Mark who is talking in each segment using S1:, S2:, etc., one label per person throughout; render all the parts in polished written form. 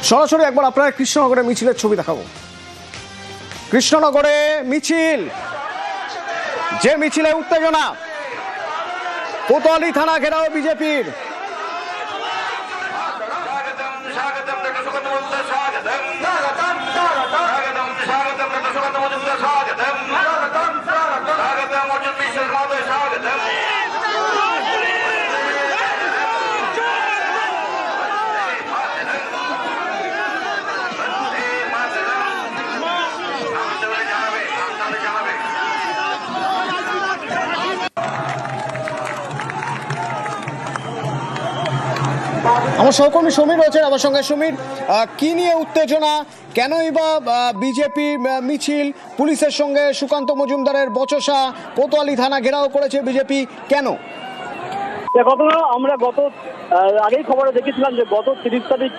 S1: সরাসরি একবার আপনারা কৃষ্ণনগরের মিছিলের ছবি দেখাবো। কৃষ্ণনগরে মিছিল, যে মিছিলে উত্তেজনা, কোতোয়ালি থানা ঘেরাও বিজেপির। আমার সহকর্মী সমীর রয়েছেন আমার সঙ্গে। সমীর, কি নিয়ে উত্তেজনা, কেনই বা বিজেপি মিছিল, পুলিশের সঙ্গে সুকান্ত মজুমদারের বচসা, কোতোয়ালি থানা ঘেরাও করেছে বিজেপি, কেন?
S2: ঘটনা আমরা আগেই খবরে দেখেছিলাম যে গত 30 তারিখ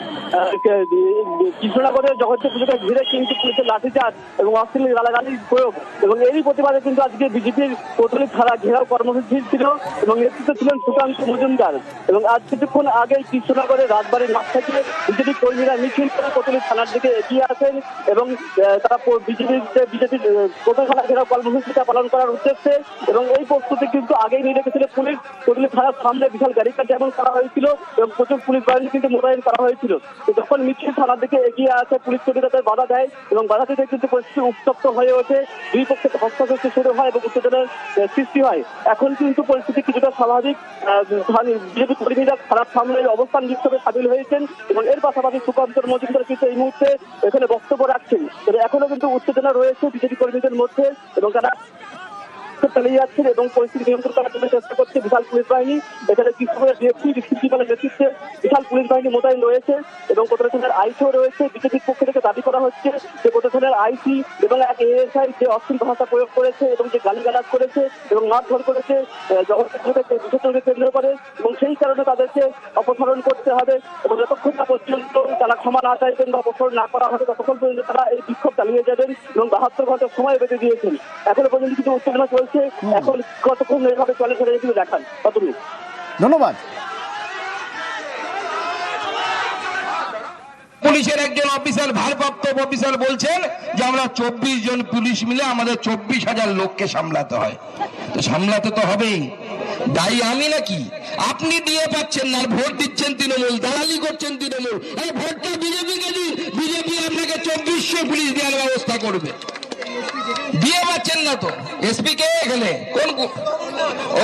S2: কৃষ্ণনগরের জগৎ পুজোকে ঘিরে কিন্তু পুলিশের লাঠিচার্জ এবং অশ্লীল গালাগালির প্রয়োগ, এবং এরই প্রতিবাদে কিন্তু আজকে বিজেপির কোতোয়ালি থানা ঘেরাও কর্মসূচি ছিল এবং নেতৃত্বে ছিলেন সুকান্ত মজুমদার। এবং আজ কিছুক্ষণ আগে কৃষ্ণনগরের রাজবাড়ির মাঠ থেকে বিজেপি কর্মীরা মিছিল করে কোতোয়ালি থানার দিকে এগিয়ে আসেন এবং তারা বিজেপির কোতোয়ালি থানা ঘেরাও কর্মসূচিটা পালন করার উদ্দেশ্যে, এবং এই প্রস্তুতি কিন্তু আগেই নিয়ে রেখেছিল পুলিশ। কোতোয়ালি থানার সামনে বিশাল ব্যারিকেড যেমন করা হয়েছিল এবং প্রচুর পুলিশ বাহিনী কিন্তু মোতায়েন করা হয়েছিল। যখন মিছিল থানার দিকে এগিয়ে আসে, পুলিশ কর্মীরা তাদের বাধা দেয় এবং বাধা দিতে কিন্তু পরিস্থিতি উত্তপ্ত হয়ে ওঠে। দুই পক্ষে হস্তক্ষেপ শুরু হয় এবং উত্তেজনার সৃষ্টি হয়। এখন কিন্তু পরিস্থিতি কিছুটা স্বাভাবিক। বিজেপি কর্মীরা থানার সামনে অবস্থান বিক্ষোভে সামিল হয়েছেন এবং এর পাশাপাশি সুকান্ত মজুমদার কিন্তু এই মুহূর্তে এখানে বক্তব্য রাখছেন। তবে এখনো কিন্তু উত্তেজনা রয়েছে বিজেপি কর্মীদের মধ্যে এবং তারা চালিয়ে যাচ্ছেন এবং পরিস্থিতি নিয়ন্ত্রণ করার জন্য চেষ্টা করছে বিশাল পুলিশ বাহিনী। এখানে কৃষ্ণনগরের প্রিন্সিপালের নেতৃত্বে বিশাল পুলিশ বাহিনী মোতায়েন রয়েছে এবং কোতোয়ালি থানার আইসিও রয়েছে। বিজেপির পক্ষ থেকে দাবি করা হচ্ছে যে কোতোয়ালি থানার আইসি এবং এক এএসআই যে অশ্লীল ভাষা প্রয়োগ করেছে এবং যে গালিগালাজ করেছে এবং মারধর করেছে জগৎকে বিসর্জনকে কেন্দ্র করে, এবং সেই কারণে তাদেরকে অপসারণ করতে হবে এবং যতক্ষণ না পর্যন্ত তারা ক্ষমা না চাইবেন বা অপসারণ না করা হবে ততক্ষণ পর্যন্ত তারা এই বিক্ষোভ চালিয়ে যাবেন এবং 72 ঘন্টা সময় বেঁধে দিয়েছেন। এখনো পর্যন্ত কিন্তু উত্তেজনা চলছে। এখন কতক্ষণ এইভাবে চলে সেটা কিন্তু দেখান। কতটুকু?
S1: ধন্যবাদ।
S3: পুলিশের একজন অফিসার, ভারপ্রাপ্ত অফিসার বলছেন যে আমরা 24 জন পুলিশ মিলে আমাদের 24,000 লোককে সামলাতে হয়। তো সামলাতে তো হবেই। দায়ী আমি নাকি? আপনি দিয়ে পাচ্ছেন না, ভোট দিচ্ছেন তৃণমূল, দালালি করছেন তৃণমূল। এই ভোটটা বিজেপিকে দিন, বিজেপি আপনাকে 2400 পুলিশ দেওয়ার ব্যবস্থা করবে। দিয়ে পাচ্ছেন না তো। এসপি কে এখানে? কোন?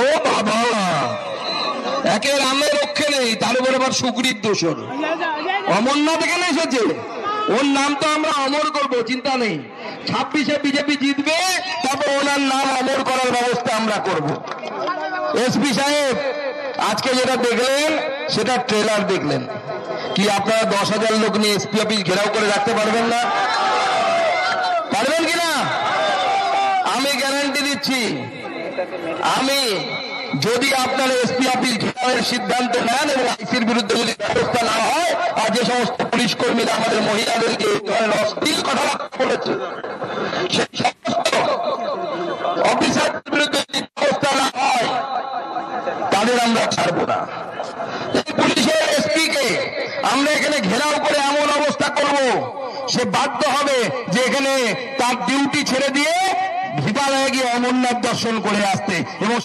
S3: ও বাবা, একে রামের রক্ষে নেই, তার উপর আবার শুকরির দোষর। অমরনাথ এখানে এসেছে, ওর নাম তো আমরা অমর করব, চিন্তা নেই। 26-এ বিজেপি জিতবে, তারপর ওনার নাম অমর করার ব্যবস্থা আমরা করব। এসপি সাহেব, আজকে যেটা দেখলেন সেটা ট্রেলার দেখলেন। কি আপনারা 10,000 লোক নিয়ে এসপি অফিস ঘেরাও করে রাখতে পারবেন না? পারবেন কিনা? আমি গ্যারান্টি দিচ্ছি, আমি যদি আপনারা এসপি অফিস ঘেরাওয়ের সিদ্ধান্ত নেন এবং আইসির বিরুদ্ধে যদি ব্যবস্থা না হয়, আর যে সমস্ত পুলিশ কর্মীরা আমাদের মহিলাদেরকে এই ধরনের অশ্লীল কথাবার্তা বলেছে সেই সমস্ত অফিসারদের বিরুদ্ধে যদি ব্যবস্থা না হয় তাদের আমরা ছাড়বো না। পুলিশের এসপি কে আমরা এখানে ঘেরাও করে এমন অবস্থা করব, সে বাধ্য হবে যে এখানে তার ডিউটি ছেড়ে দিয়ে হিমালয়ে গিয়ে অমরনাথ দর্শন করে আসতে। এবং